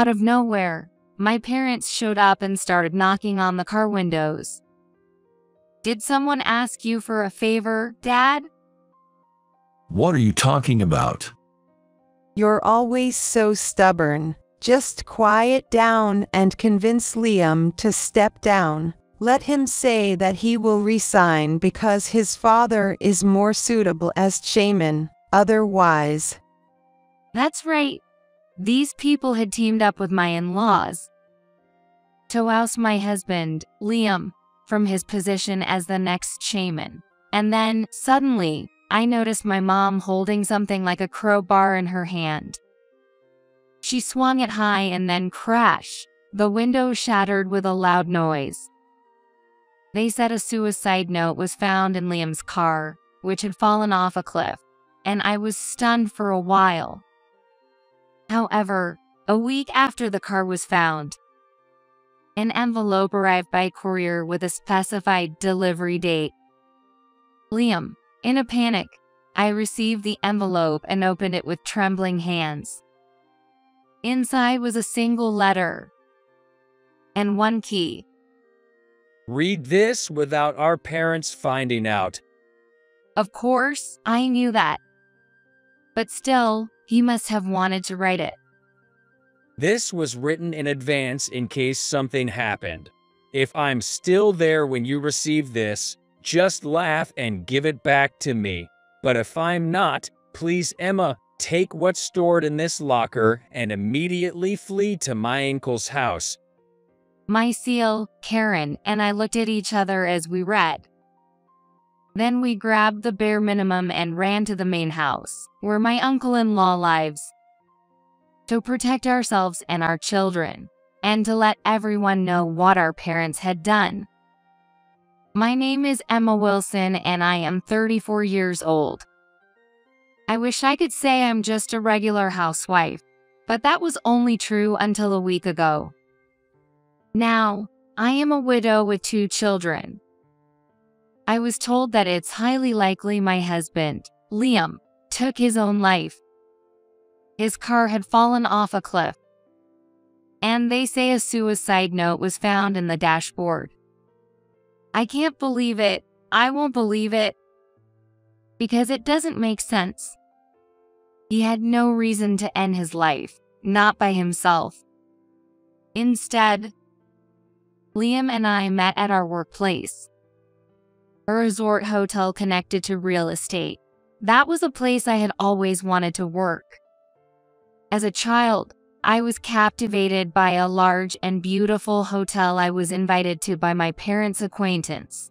Out of nowhere, my parents showed up and started knocking on the car windows. "Did someone ask you for a favor, Dad?" What are you talking about? You're always so stubborn. Just quiet down and convince Liam to step down. Let him say that he will resign because his father is more suitable as chairman. Otherwise, That's right. These people had teamed up with my in-laws to oust my husband, Liam, from his position as the next chairman. And then, suddenly, I noticed my mom holding something like a crowbar in her hand. She swung it high and then crash. The window shattered with a loud noise. They said a suicide note was found in Liam's car, which had fallen off a cliff, and I was stunned for a while. However, a week after the car was found, an envelope arrived by courier with a specified delivery date. Liam, in a panic, I received the envelope and opened it with trembling hands. Inside was a single letter and one key. Read this without our parents finding out. Of course, I knew that. But still, he must have wanted to write it. This was written in advance in case something happened. If I'm still there when you receive this, just laugh and give it back to me. But if I'm not, please, Emma, take what's stored in this locker and immediately flee to my uncle's house. My seal, Karen, and I looked at each other as we read. Then we grabbed the bare minimum and ran to the main house, where my uncle-in-law lives, to protect ourselves and our children, and to let everyone know what our parents had done. My name is Emma Wilson and I am 34 years old. I wish I could say I'm just a regular housewife, but that was only true until a week ago. Now, I am a widow with 2 children. I was told that it's highly likely my husband, Liam, took his own life. His car had fallen off a cliff, and they say a suicide note was found in the dashboard. I can't believe it. I won't believe it. Because it doesn't make sense. He had no reason to end his life, not by himself. Instead, Liam and I met at our workplace, a resort hotel connected to real estate. That was a place I had always wanted to work. As a child, I was captivated by a large and beautiful hotel I was invited to by my parents' acquaintance.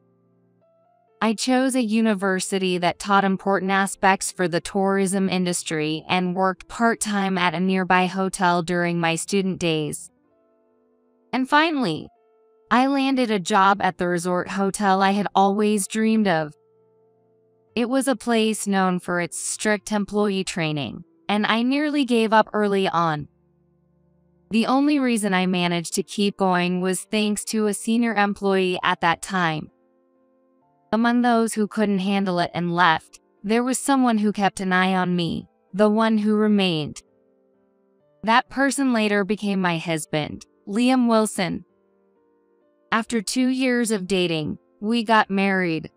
I chose a university that taught important aspects for the tourism industry and worked part-time at a nearby hotel during my student days. And finally, I landed a job at the resort hotel I had always dreamed of. It was a place known for its strict employee training, and I nearly gave up early on. The only reason I managed to keep going was thanks to a senior employee at that time. Among those who couldn't handle it and left, there was someone who kept an eye on me, the one who remained. That person later became my husband, Liam Wilson. After 2 years of dating, we got married.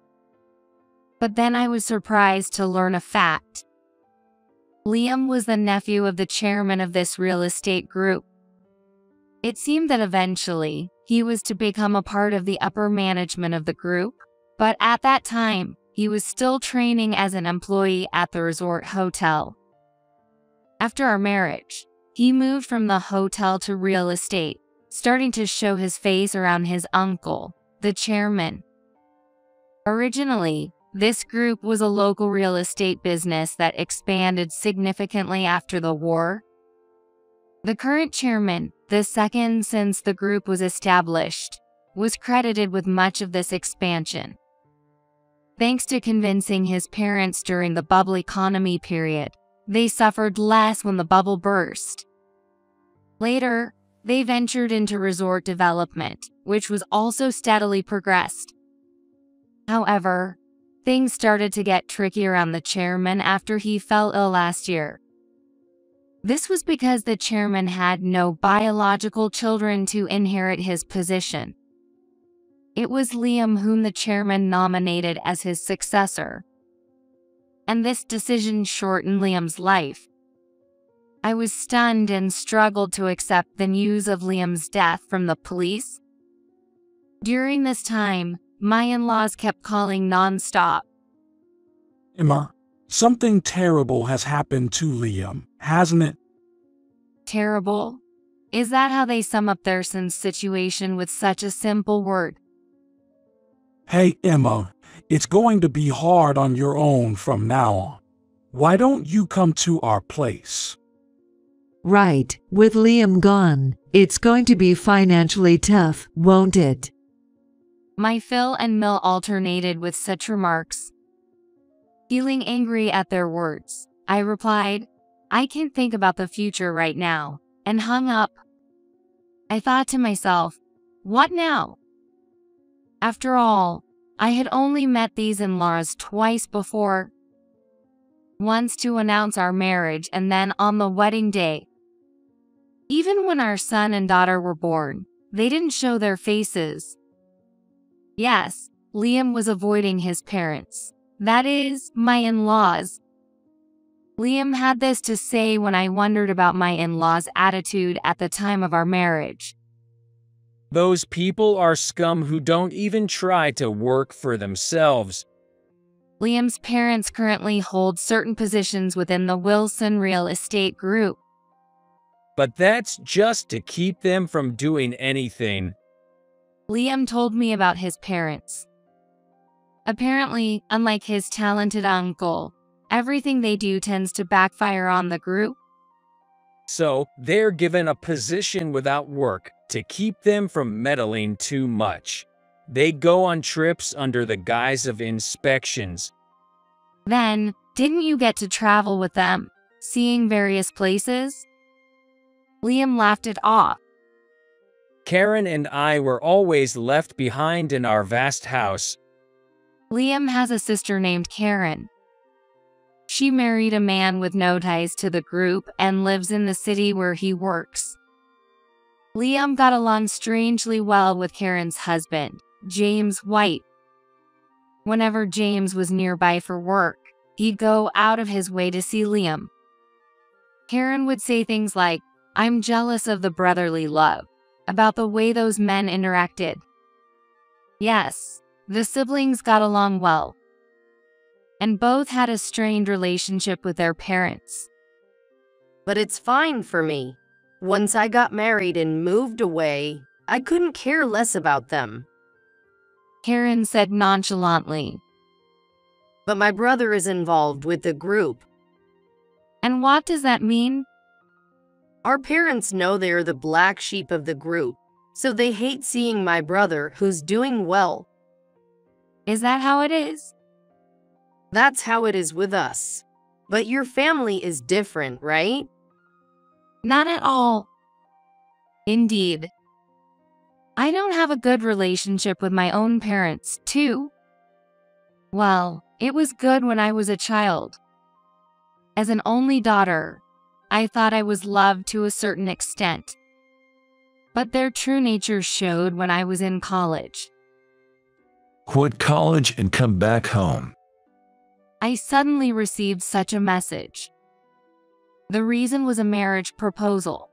But then I was surprised to learn a fact. Liam was the nephew of the chairman of this real estate group. It seemed that eventually, he was to become a part of the upper management of the group, but at that time, he was still training as an employee at the resort hotel. After our marriage, he moved from the hotel to real estate, starting to show his face around his uncle, the chairman. Originally, this group was a local real estate business that expanded significantly after the war. The current chairman, the second since the group was established, was credited with much of this expansion. Thanks to convincing his parents during the bubble economy period, they suffered less when the bubble burst. Later, they ventured into resort development, which was also steadily progressed. However, things started to get tricky around the chairman after he fell ill last year. This was because the chairman had no biological children to inherit his position. It was Liam whom the chairman nominated as his successor. And this decision shortened Liam's life. I was stunned and struggled to accept the news of Liam's death from the police. During this time, my in-laws kept calling non-stop. Emma, something terrible has happened to Liam, hasn't it? Terrible? Is that how they sum up their son's situation with such a simple word? Hey, Emma, it's going to be hard on your own from now on. Why don't you come to our place? Right, with Liam gone, it's going to be financially tough, won't it? My Phil and Mill alternated with such remarks. Feeling angry at their words, I replied, I can't think about the future right now, and hung up. I thought to myself, what now? After all, I had only met these in-laws twice before. Once to announce our marriage and then on the wedding day. Even when our son and daughter were born, they didn't show their faces. Yes, Liam was avoiding his parents. That is, my in-laws. Liam had this to say when I wondered about my in-laws' attitude at the time of our marriage. Those people are scum who don't even try to work for themselves. Liam's parents currently hold certain positions within the Wilson Real Estate Group. But that's just to keep them from doing anything. Liam told me about his parents. Apparently, unlike his talented uncle, everything they do tends to backfire on the group. So, they're given a position without work to keep them from meddling too much. They go on trips under the guise of inspections. Then, didn't you get to travel with them, seeing various places? Liam laughed it off. Karen and I were always left behind in our vast house. Liam has a sister named Karen. She married a man with no ties to the group and lives in the city where he works. Liam got along strangely well with Karen's husband, James White. Whenever James was nearby for work, he'd go out of his way to see Liam. Karen would say things like, I'm jealous of the brotherly love, about the way those men interacted. Yes, the siblings got along well. And both had a strained relationship with their parents. But it's fine for me. Once I got married and moved away, I couldn't care less about them. Karen said nonchalantly. But my brother is involved with the group. And what does that mean? Our parents know they're the black sheep of the group, so they hate seeing my brother who's doing well. Is that how it is? That's how it is with us. But your family is different, right? Not at all. Indeed. I don't have a good relationship with my own parents, too. Well, it was good when I was a child. As an only daughter, I thought I was loved to a certain extent. But their true nature showed when I was in college. Quit college and come back home. I suddenly received such a message. The reason was a marriage proposal.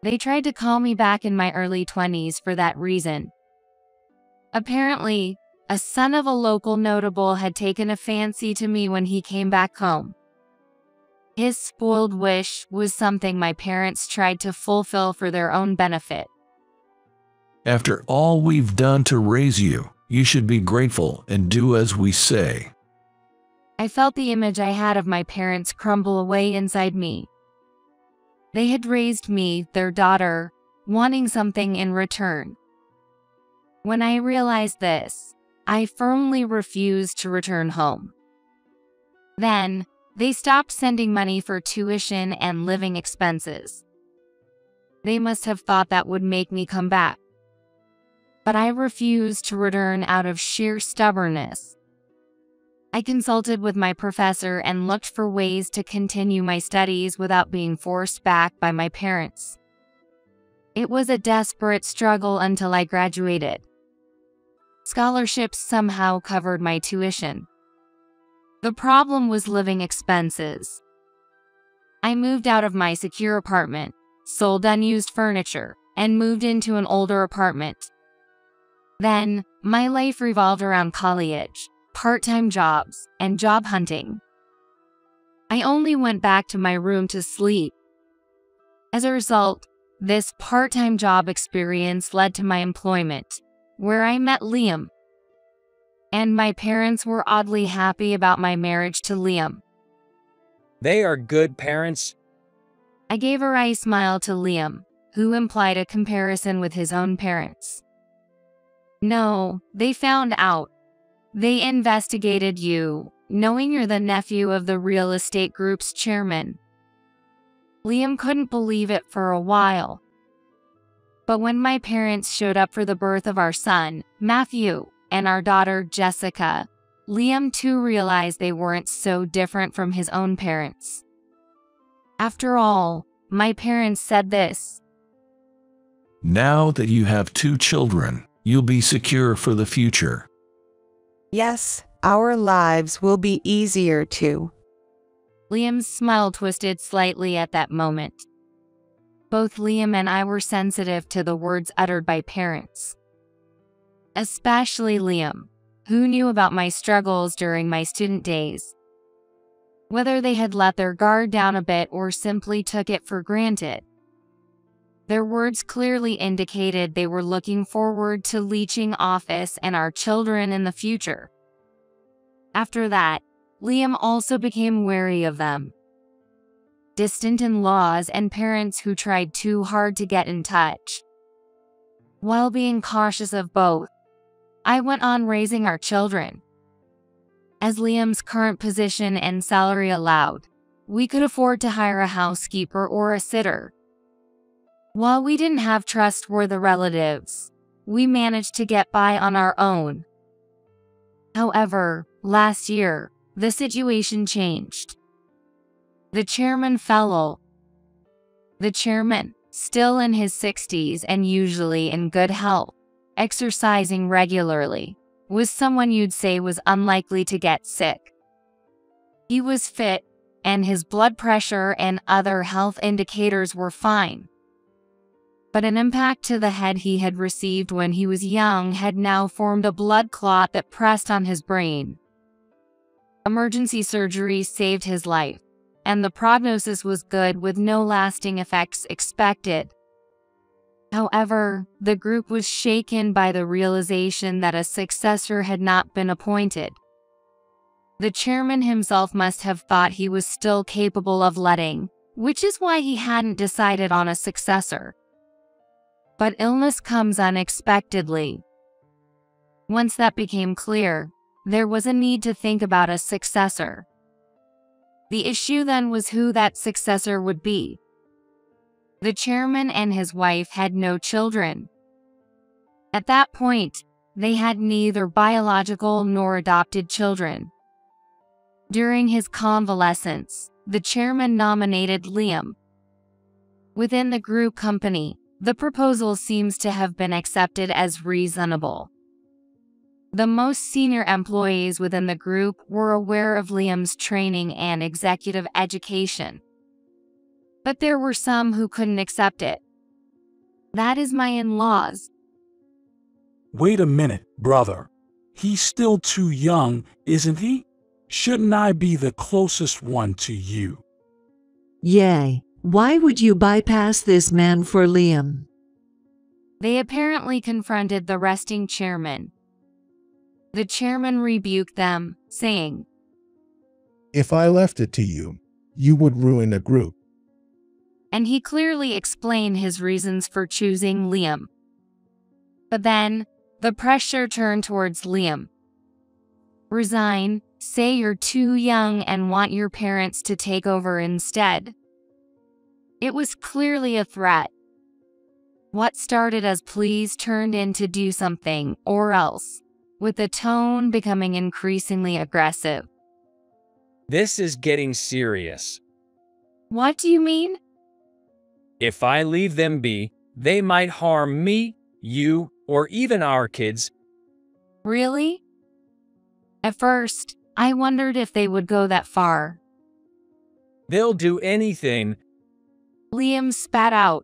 They tried to call me back in my early 20s for that reason. Apparently, a son of a local notable had taken a fancy to me when he came back home. His spoiled wish was something my parents tried to fulfill for their own benefit. After all we've done to raise you, you should be grateful and do as we say. I felt the image I had of my parents crumble away inside me. They had raised me, their daughter, wanting something in return. When I realized this, I firmly refused to return home. Then, they stopped sending money for tuition and living expenses. They must have thought that would make me come back. But I refused to return out of sheer stubbornness. I consulted with my professor and looked for ways to continue my studies without being forced back by my parents. It was a desperate struggle until I graduated. Scholarships somehow covered my tuition. The problem was living expenses. I moved out of my secure apartment, sold unused furniture, and moved into an older apartment. Then, my life revolved around college, part-time jobs, and job hunting. I only went back to my room to sleep. As a result, this part-time job experience led to my employment, where I met Liam. And my parents were oddly happy about my marriage to Liam. They are good parents. I gave a wry smile to Liam, who implied a comparison with his own parents. No, they found out. They investigated you, knowing you're the nephew of the real estate group's chairman. Liam couldn't believe it for a while. But when my parents showed up for the birth of our son, Matthew, and our daughter, Jessica, Liam too realized they weren't so different from his own parents. After all, my parents said this: Now that you have 2 children, you'll be secure for the future. Yes, our lives will be easier too. Liam's smile twisted slightly at that moment. Both Liam and I were sensitive to the words uttered by parents. Especially Liam, who knew about my struggles during my student days. Whether they had let their guard down a bit or simply took it for granted, their words clearly indicated they were looking forward to leeching office and our children in the future. After that, Liam also became wary of them. Distant in-laws and parents who tried too hard to get in touch. While being cautious of both, I went on raising our children. As Liam's current position and salary allowed, we could afford to hire a housekeeper or a sitter. While we didn't have trustworthy relatives, we managed to get by on our own. However, last year, the situation changed. The chairman fell ill. The chairman, still in his 60s and usually in good health, exercising regularly, was someone you'd say was unlikely to get sick. He was fit, and his blood pressure and other health indicators were fine. But an impact to the head he had received when he was young had now formed a blood clot that pressed on his brain. Emergency surgery saved his life, and the prognosis was good with no lasting effects expected. However, the group was shaken by the realization that a successor had not been appointed. The chairman himself must have thought he was still capable of letting, which is why he hadn't decided on a successor. But illness comes unexpectedly. Once that became clear, there was a need to think about a successor. The issue then was who that successor would be. The chairman and his wife had no children. At that point, they had neither biological nor adopted children. During his convalescence, the chairman nominated Liam. Within the group company, the proposal seems to have been accepted as reasonable. The most senior employees within the group were aware of Liam's training and executive education. But there were some who couldn't accept it. That is my in-laws. Wait a minute, brother. He's still too young, isn't he? Shouldn't I be the closest one to you? Yay. Why would you bypass this man for Liam? They apparently confronted the resting chairman. The chairman rebuked them, saying, If I left it to you, you would ruin a group. And he clearly explained his reasons for choosing Liam. But then, the pressure turned towards Liam. Resign, say you're too young and want your parents to take over instead. It was clearly a threat. What started as please turned into do something or else, with the tone becoming increasingly aggressive. This is getting serious. What do you mean? If I leave them be, they might harm me, you, or even our kids. Really? At first, I wondered if they would go that far. They'll do anything. Liam spat out.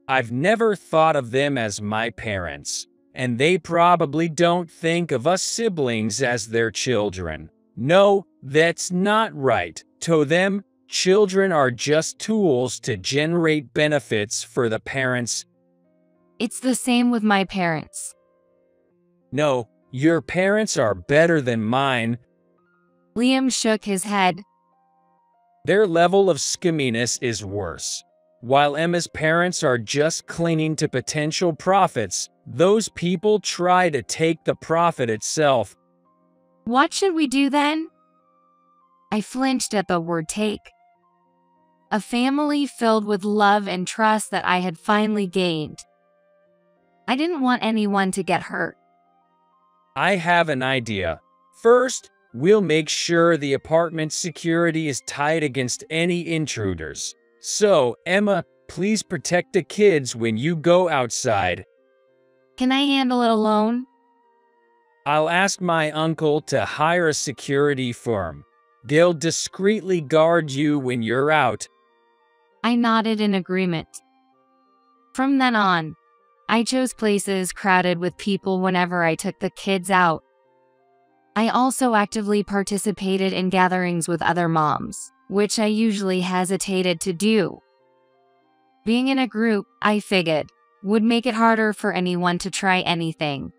I've never thought of them as my parents, and they probably don't think of us siblings as their children. No, that's not right. To them, children are just tools to generate benefits for the parents. It's the same with my parents. No, your parents are better than mine. Liam shook his head. Their level of scumminess is worse. While Emma's parents are just clinging to potential profits, those people try to take the profit itself. What should we do then? I flinched at the word take. A family filled with love and trust that I had finally gained. I didn't want anyone to get hurt. I have an idea. First, we'll make sure the apartment security is tight against any intruders. So, Emma, please protect the kids when you go outside. Can I handle it alone? I'll ask my uncle to hire a security firm. They'll discreetly guard you when you're out. I nodded in agreement. From then on, I chose places crowded with people whenever I took the kids out. I also actively participated in gatherings with other moms, which I usually hesitated to do. Being in a group, I figured, would make it harder for anyone to try anything.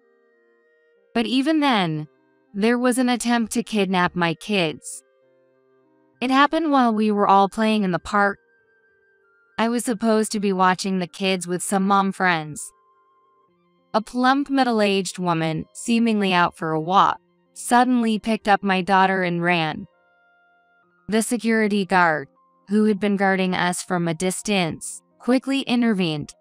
But even then, there was an attempt to kidnap my kids. It happened while we were all playing in the park. I was supposed to be watching the kids with some mom friends. A plump middle-aged woman, seemingly out for a walk, suddenly picked up my daughter and ran. The security guard, who had been guarding us from a distance, quickly intervened.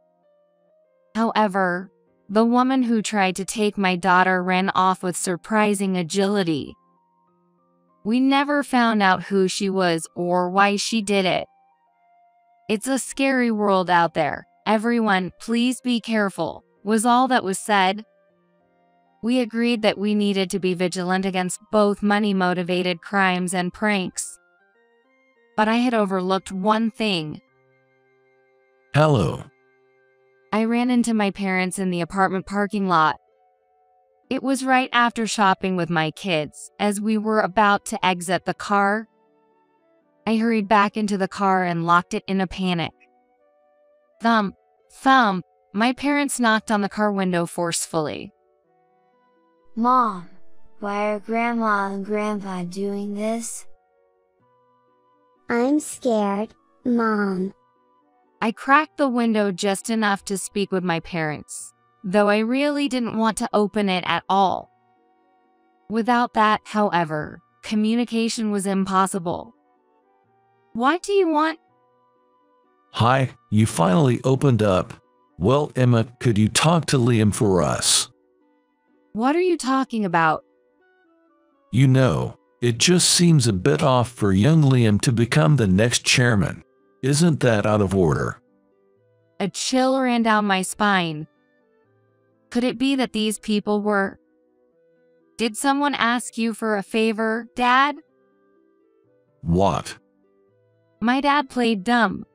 However, the woman who tried to take my daughter ran off with surprising agility. We never found out who she was or why she did it. It's a scary world out there. Everyone, please be careful, was all that was said. We agreed that we needed to be vigilant against both money-motivated crimes and pranks. But I had overlooked one thing. Hello. I ran into my parents in the apartment parking lot. It was right after shopping with my kids, as we were about to exit the car. I hurried back into the car and locked it in a panic. Thump, thump, my parents knocked on the car window forcefully. Mom, why are Grandma and Grandpa doing this? I'm scared, Mom. I cracked the window just enough to speak with my parents, though I really didn't want to open it at all. Without that, however, communication was impossible. What do you want? Hi, you finally opened up. Well, Emma, could you talk to Liam for us? What are you talking about? You know, it just seems a bit off for young Liam to become the next chairman. Isn't that out of order? A chill ran down my spine. Could it be that these people were... Did someone ask you for a favor, Dad? What? My dad played dumb.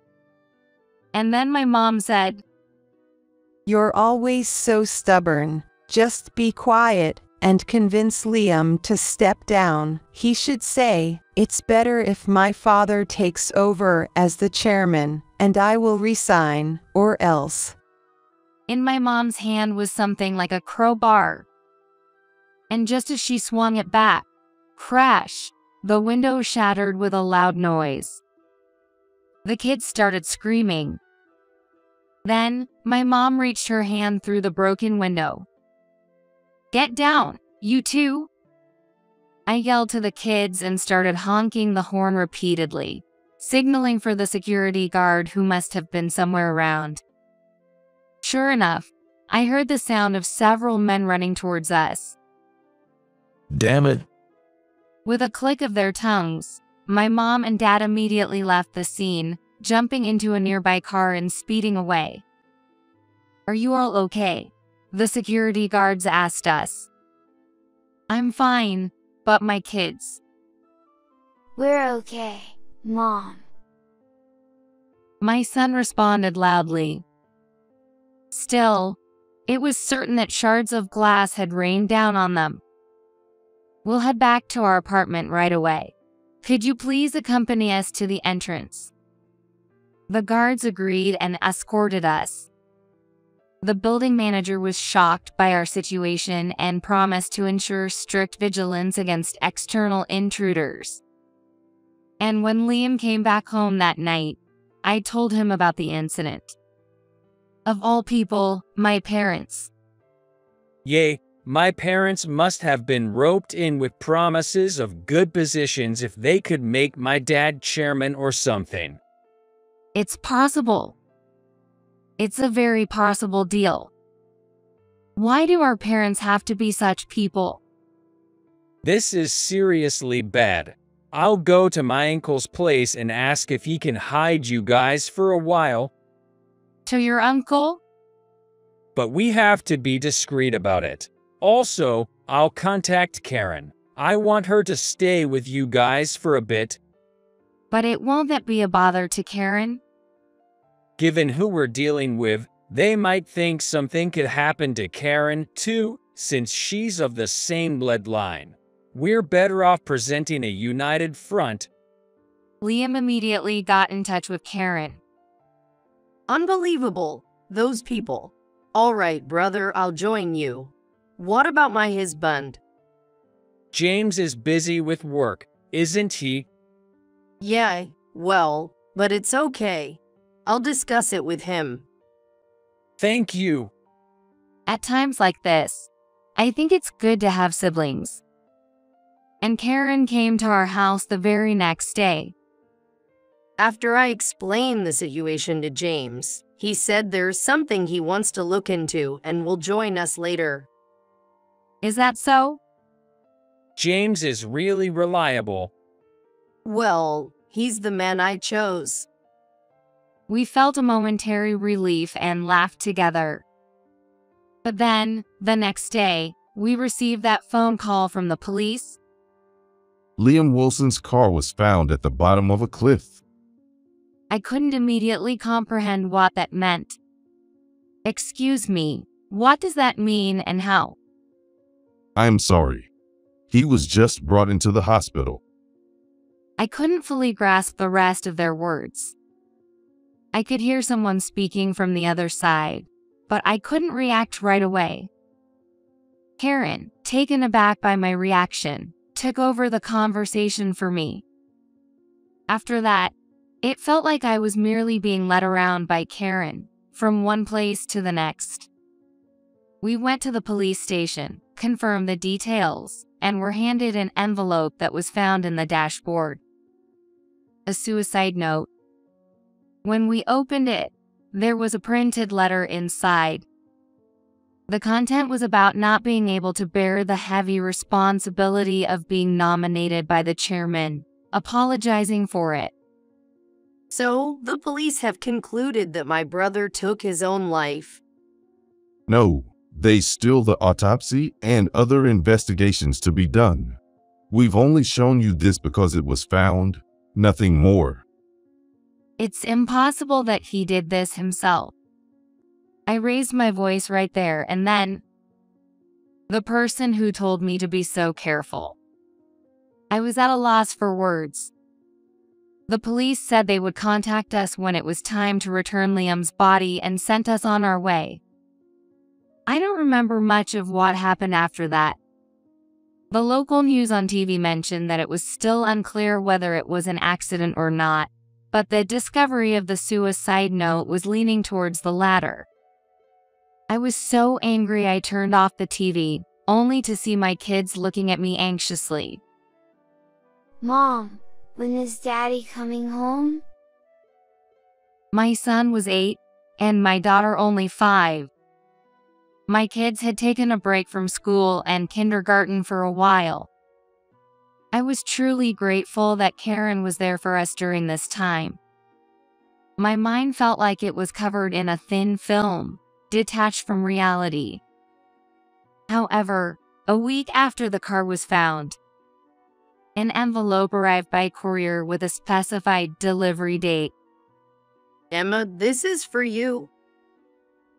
And then my mom said, You're always so stubborn. Just be quiet and convince Liam to step down. He should say, it's better if my father takes over as the chairman, and I will resign, or else. In my mom's hand was something like a crowbar. And just as she swung it back, crash, the window shattered with a loud noise. The kids started screaming. Then, my mom reached her hand through the broken window. Get down, you two! I yelled to the kids and started honking the horn repeatedly, signaling for the security guard who must have been somewhere around. Sure enough, I heard the sound of several men running towards us, Damn it. With a click of their tongues, my mom and dad immediately left the scene, jumping into a nearby car and speeding away. "Are you all okay?" the security guards asked us. "I'm fine, but my kids." We're okay, Mom. My son responded loudly. Still, it was certain that shards of glass had rained down on them. "We'll head back to our apartment right away. Could you please accompany us to the entrance?" The guards agreed and escorted us. The building manager was shocked by our situation and promised to ensure strict vigilance against external intruders. And when Liam came back home that night, I told him about the incident. Of all people, my parents. Yay, my parents must have been roped in with promises of good positions if they could make my dad chairman or something. It's possible. It's a very possible deal. Why do our parents have to be such people? This is seriously bad. I'll go to my uncle's place and ask if he can hide you guys for a while. To your uncle? But we have to be discreet about it. Also, I'll contact Karen. I want her to stay with you guys for a bit. But it won't be a bother to Karen? Given who we're dealing with, they might think something could happen to Karen too, since she's of the same bloodline. We're better off presenting a united front. Liam immediately got in touch with Karen. Unbelievable, those people. All right, brother, I'll join you. What about my husband? James is busy with work, isn't he? Yeah, well, but it's okay. I'll discuss it with him. Thank you. At times like this, I think it's good to have siblings. And Karen came to our house the very next day. After I explained the situation to James, he said there's something he wants to look into and will join us later. Is that so? James is really reliable. Well, he's the man I chose. We felt a momentary relief and laughed together. But then, the next day, we received that phone call from the police. Liam Wilson's car was found at the bottom of a cliff. I couldn't immediately comprehend what that meant. Excuse me, what does that mean and how? I'm sorry. He was just brought into the hospital. I couldn't fully grasp the rest of their words. I could hear someone speaking from the other side, but I couldn't react right away. Karen, taken aback by my reaction, took over the conversation for me. After that, it felt like I was merely being led around by Karen, from one place to the next. We went to the police station, confirmed the details, and were handed an envelope that was found in the dashboard. A suicide note. When we opened it, there was a printed letter inside. The content was about not being able to bear the heavy responsibility of being nominated by the chairman, apologizing for it. So, the police have concluded that my brother took his own life. No, they still the autopsy and other investigations to be done. We've only shown you this because it was found, nothing more. It's impossible that he did this himself. I raised my voice right there and then. The person who told me to be so careful. I was at a loss for words. The police said they would contact us when it was time to return Liam's body and sent us on our way. I don't remember much of what happened after that. The local news on TV mentioned that it was still unclear whether it was an accident or not, but the discovery of the suicide note was leaning towards the latter. I was so angry I turned off the TV, only to see my kids looking at me anxiously. Mom, when is Daddy coming home? My son was 8, and my daughter only 5. My kids had taken a break from school and kindergarten for a while. I was truly grateful that Karen was there for us during this time. My mind felt like it was covered in a thin film, detached from reality. However, a week after the car was found, an envelope arrived by courier with a specified delivery date. Emma, this is for you.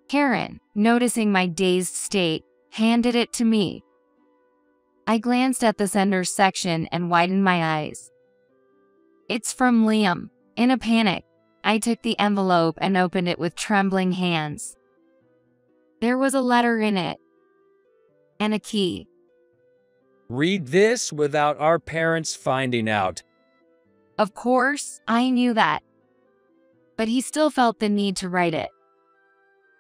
Karen, noticing my dazed state, handed it to me. I glanced at the sender's section and widened my eyes. It's from Liam. In a panic, I took the envelope and opened it with trembling hands. There was a letter in it, and a key. Read this without our parents finding out. Of course, I knew that. But he still felt the need to write it.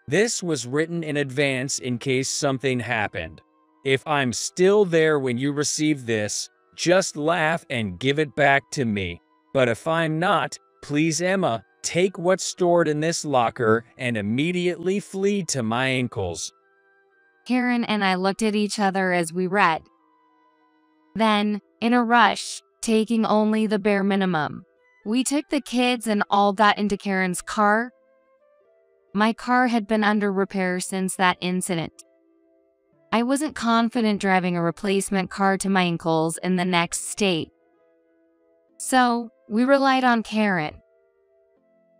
This was written in advance in case something happened. If I'm still there when you receive this, just laugh and give it back to me. But if I'm not, please Emma, take what's stored in this locker and immediately flee to my uncle's. Karen and I looked at each other as we read. Then, in a rush, taking only the bare minimum, we took the kids and all got into Karen's car. My car had been under repair since that incident. I wasn't confident driving a replacement car to my uncle's in the next state. So, we relied on Karen.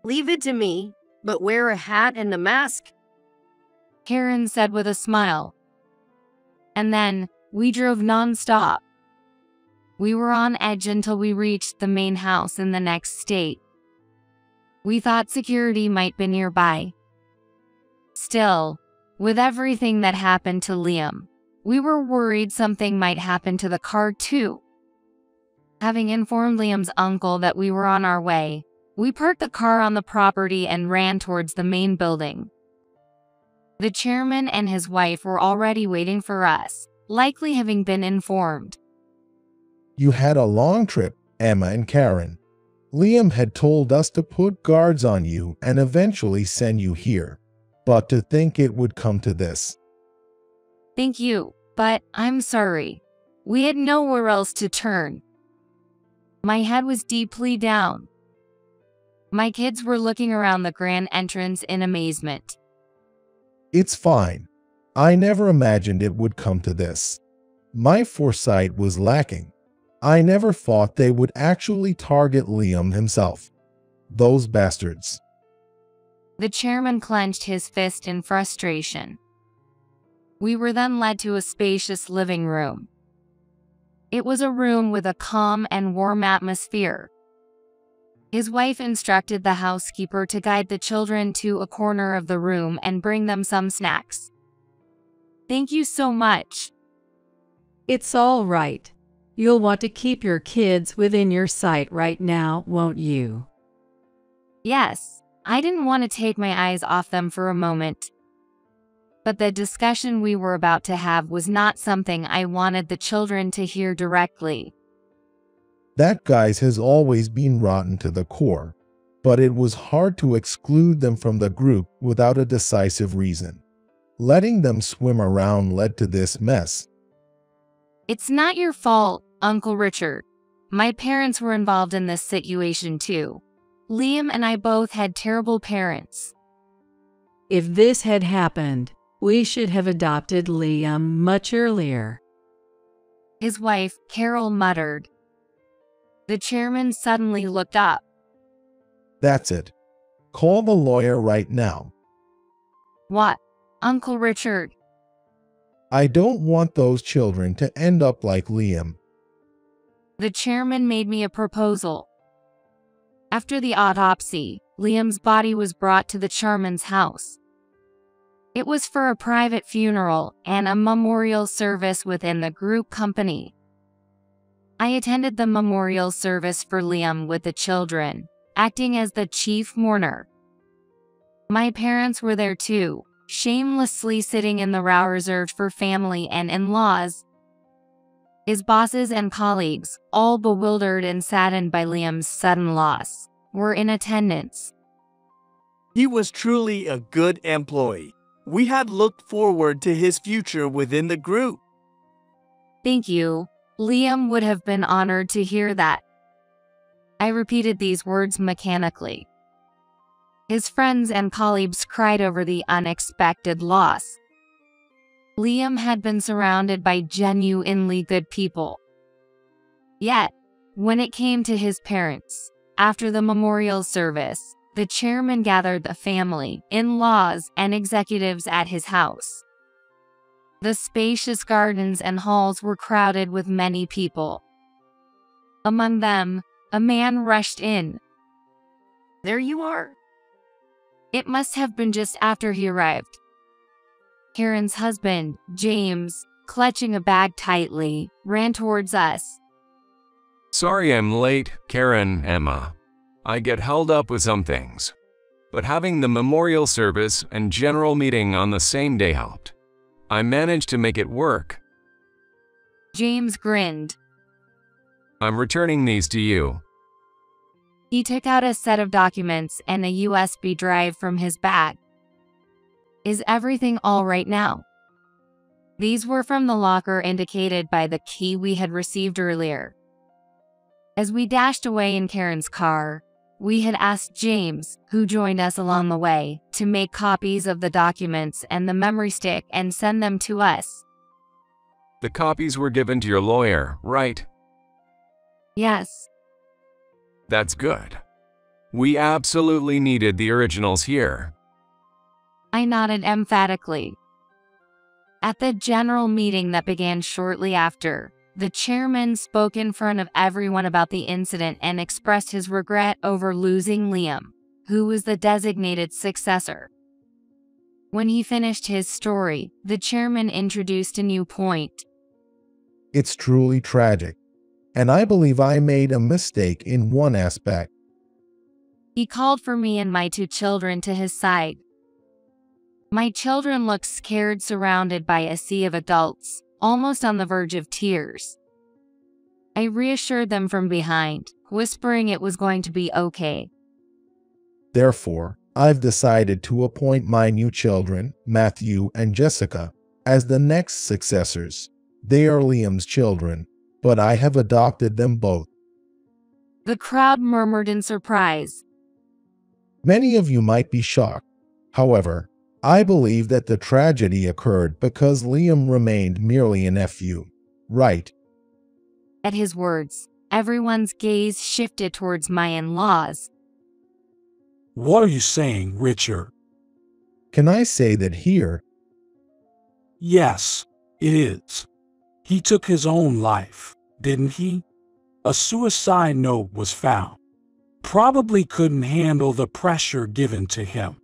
Leave it to me, but wear a hat and a mask. Karen said with a smile. And then, we drove non-stop. We were on edge until we reached the main house in the next state. We thought security might be nearby. Still, with everything that happened to Liam, we were worried something might happen to the car too. Having informed Liam's uncle that we were on our way, we parked the car on the property and ran towards the main building. The chairman and his wife were already waiting for us, likely having been informed. You had a long trip, Emma and Karen. Liam had told us to put guards on you and eventually send you here. But to think it would come to this. Thank you, but I'm sorry. We had nowhere else to turn. My head was deeply down. My kids were looking around the grand entrance in amazement. It's fine. I never imagined it would come to this. My foresight was lacking. I never thought they would actually target Liam himself. Those bastards. The chairman clenched his fist in frustration. We were then led to a spacious living room. It was a room with a calm and warm atmosphere. His wife instructed the housekeeper to guide the children to a corner of the room and bring them some snacks. Thank you so much. It's all right. You'll want to keep your kids within your sight right now, won't you? Yes, I didn't want to take my eyes off them for a moment. But the discussion we were about to have was not something I wanted the children to hear directly. That guy's has always been rotten to the core, but it was hard to exclude them from the group without a decisive reason. Letting them swim around led to this mess. It's not your fault, Uncle Richard. My parents were involved in this situation too. Liam and I both had terrible parents. If this had happened, we should have adopted Liam much earlier. His wife, Carol, muttered. The chairman suddenly looked up. That's it. Call the lawyer right now. What, Uncle Richard? I don't want those children to end up like Liam. The chairman made me a proposal. After the autopsy, Liam's body was brought to the chairman's house. It was for a private funeral and a memorial service within the group company. I attended the memorial service for Liam with the children, acting as the chief mourner. My parents were there too, shamelessly sitting in the row reserved for family and in-laws. His bosses and colleagues, all bewildered and saddened by Liam's sudden loss, were in attendance. He was truly a good employee. We had looked forward to his future within the group. Thank you. Liam would have been honored to hear that. I repeated these words mechanically. His friends and colleagues cried over the unexpected loss. Liam had been surrounded by genuinely good people. Yet, when it came to his parents, after the memorial service, the chairman gathered the family, in-laws, and executives at his house. The spacious gardens and halls were crowded with many people. Among them, a man rushed in. There you are. It must have been just after he arrived. Karen's husband, James, clutching a bag tightly, ran towards us. Sorry I'm late, Karen, Emma. I get held up with some things. But having the memorial service and general meeting on the same day helped. I managed to make it work. James grinned. I'm returning these to you. He took out a set of documents and a USB drive from his bag. Is everything all right now? These were from the locker indicated by the key we had received earlier. As we dashed away in Karen's car, we had asked James, who joined us along the way, to make copies of the documents and the memory stick and send them to us. The copies were given to your lawyer, right? Yes. That's good. We absolutely needed the originals here. I nodded emphatically. At the general meeting that began shortly after, the chairman spoke in front of everyone about the incident and expressed his regret over losing Liam, who was the designated successor. When he finished his story, the chairman introduced a new point. It's truly tragic, and I believe I made a mistake in one aspect. He called for me and my 2 children to his side. My children looked scared, surrounded by a sea of adults, almost on the verge of tears. I reassured them from behind, whispering it was going to be okay. Therefore, I've decided to appoint my new children, Matthew and Jessica, as the next successors. They are Liam's children, but I have adopted them both. The crowd murmured in surprise. Many of you might be shocked. However, I believe that the tragedy occurred because Liam remained merely a nephew, right? At his words, everyone's gaze shifted towards my in-laws. What are you saying, Richard? Can I say that here? Yes, it is. He took his own life, didn't he? A suicide note was found. Probably couldn't handle the pressure given to him.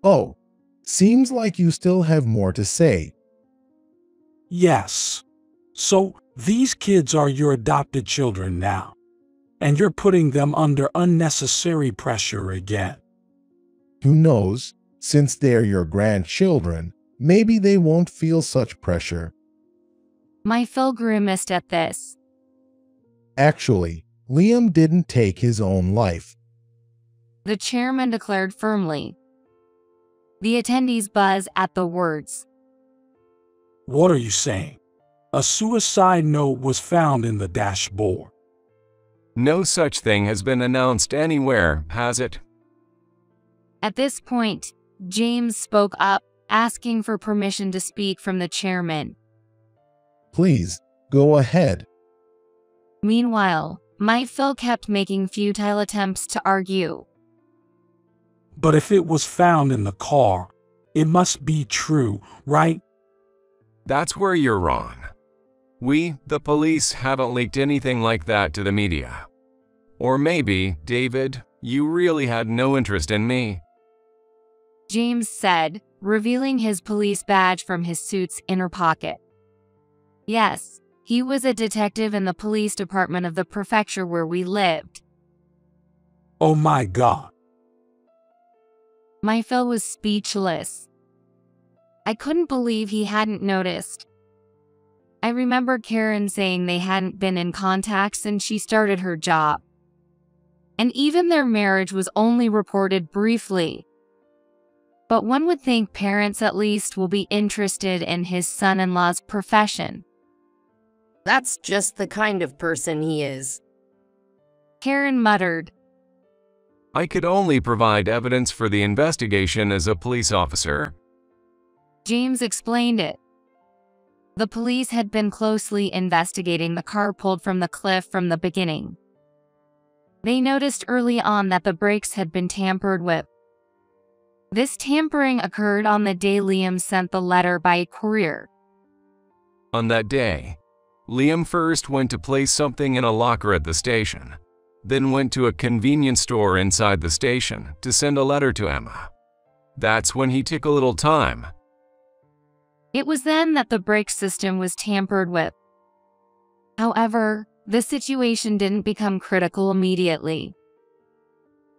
Oh, seems like you still have more to say. Yes. So, these kids are your adopted children now, and you're putting them under unnecessary pressure again. Who knows, since they're your grandchildren, maybe they won't feel such pressure. My Phil grimaced at this. Actually, Liam didn't take his own life. The chairman declared firmly. The attendees buzzed at the words. What are you saying? A suicide note was found in the dashboard. No such thing has been announced anywhere, has it? At this point, James spoke up, asking for permission to speak from the chairman. Please, go ahead. Meanwhile, my Phil kept making futile attempts to argue. But if it was found in the car, it must be true, right? That's where you're wrong. We, the police, haven't leaked anything like that to the media. Or maybe, David, you really had no interest in me. James said, revealing his police badge from his suit's inner pocket. Yes, he was a detective in the police department of the prefecture where we lived. Oh my God. My Phil was speechless. I couldn't believe he hadn't noticed. I remember Karen saying they hadn't been in contact since she started her job. And even their marriage was only reported briefly. But one would think parents at least will be interested in his son-in-law's profession. That's just the kind of person he is. Karen muttered. I could only provide evidence for the investigation as a police officer. James explained it. The police had been closely investigating the car pulled from the cliff from the beginning. They noticed early on that the brakes had been tampered with. This tampering occurred on the day Liam sent the letter by courier. On that day, Liam first went to place something in a locker at the station, then went to a convenience store inside the station to send a letter to Emma. That's when he took a little time. It was then that the brake system was tampered with. However, the situation didn't become critical immediately.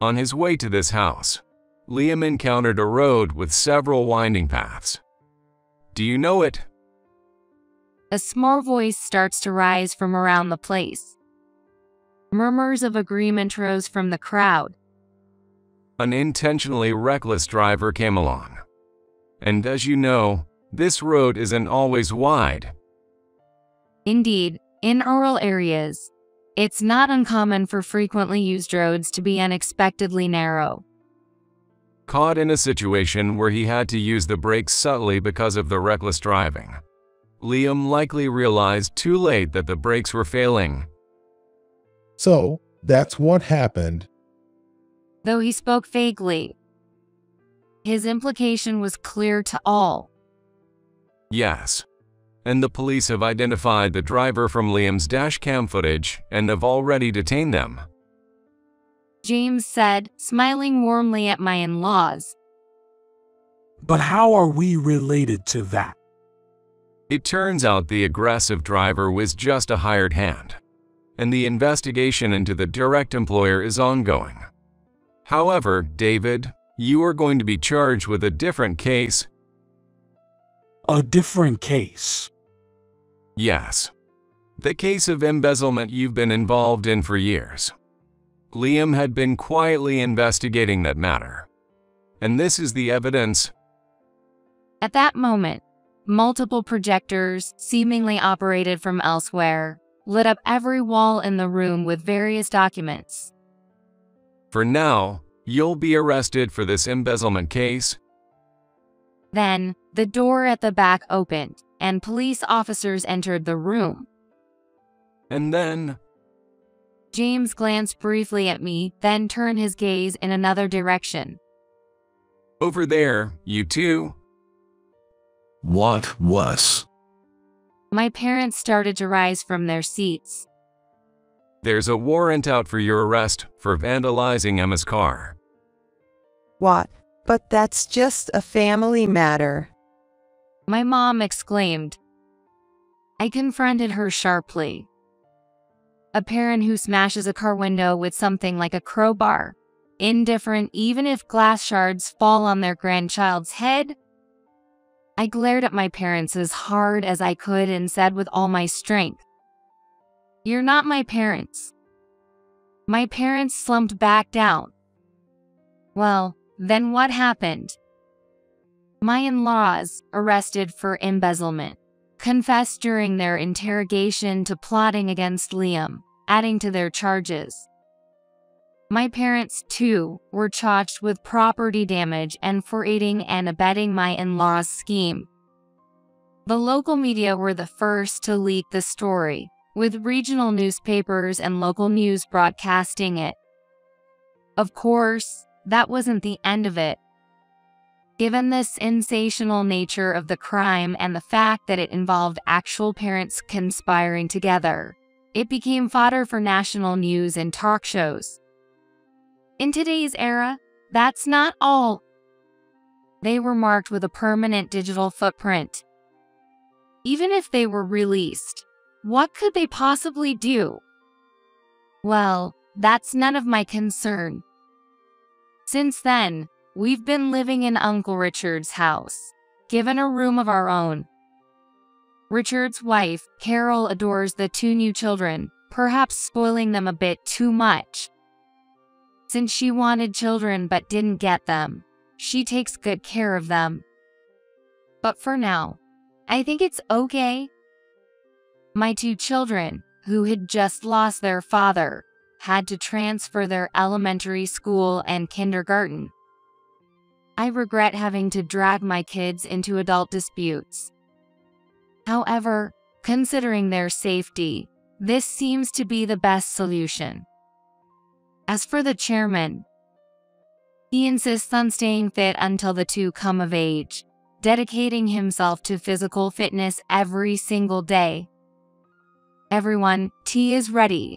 On his way to this house, Liam encountered a road with several winding paths. Do you know it? A small voice starts to rise from around the place. Murmurs of agreement rose from the crowd. An intentionally reckless driver came along. And as you know, this road isn't always wide. Indeed, in rural areas, it's not uncommon for frequently used roads to be unexpectedly narrow. Caught in a situation where he had to use the brakes subtly because of the reckless driving, Liam likely realized too late that the brakes were failing. So, that's what happened. Though he spoke vaguely, his implication was clear to all. Yes. And the police have identified the driver from Liam's dashcam footage and have already detained them. James said, smiling warmly at my in-laws. But how are we related to that? It turns out the aggressive driver was just a hired hand, and the investigation into the direct employer is ongoing. However, David, you are going to be charged with a different case. A different case? Yes. The case of embezzlement you've been involved in for years. Liam had been quietly investigating that matter. And this is the evidence. At that moment, multiple projectors, seemingly operated from elsewhere, lit up every wall in the room with various documents. For now, you'll be arrested for this embezzlement case. Then, the door at the back opened, and police officers entered the room. And then, James glanced briefly at me, then turned his gaze in another direction. Over there, you two. What was? My parents started to rise from their seats. There's a warrant out for your arrest for vandalizing Emma's car. What? But that's just a family matter. My mom exclaimed. I confronted her sharply. A parent who smashes a car window with something like a crowbar, indifferent even if glass shards fall on their grandchild's head? I glared at my parents as hard as I could and said with all my strength, "You're not my parents." My parents slumped back down. Well, then what happened? My in-laws, arrested for embezzlement, confessed during their interrogation to plotting against Liam, adding to their charges. My parents, too, were charged with property damage and for aiding and abetting my in-laws' scheme. The local media were the first to leak the story, with regional newspapers and local news broadcasting it. Of course, that wasn't the end of it. Given the sensational nature of the crime and the fact that it involved actual parents conspiring together, it became fodder for national news and talk shows. In today's era, that's not all. They were marked with a permanent digital footprint. Even if they were released, what could they possibly do? Well, that's none of my concern. Since then, we've been living in Uncle Richard's house, given a room of our own. Richard's wife, Carol, adores the two new children, perhaps spoiling them a bit too much. Since she wanted children but didn't get them, she takes good care of them. But for now, I think it's okay. My 2 children, who had just lost their father, had to transfer their elementary school and kindergarten. I regret having to drag my kids into adult disputes. However, considering their safety, this seems to be the best solution. As for the chairman, he insists on staying fit until the 2 come of age, dedicating himself to physical fitness every single day. Everyone, tea is ready.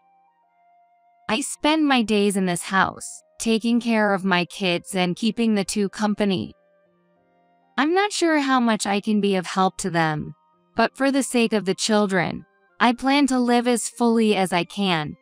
I spend my days in this house, taking care of my kids and keeping the 2 company. I'm not sure how much I can be of help to them, but for the sake of the children, I plan to live as fully as I can.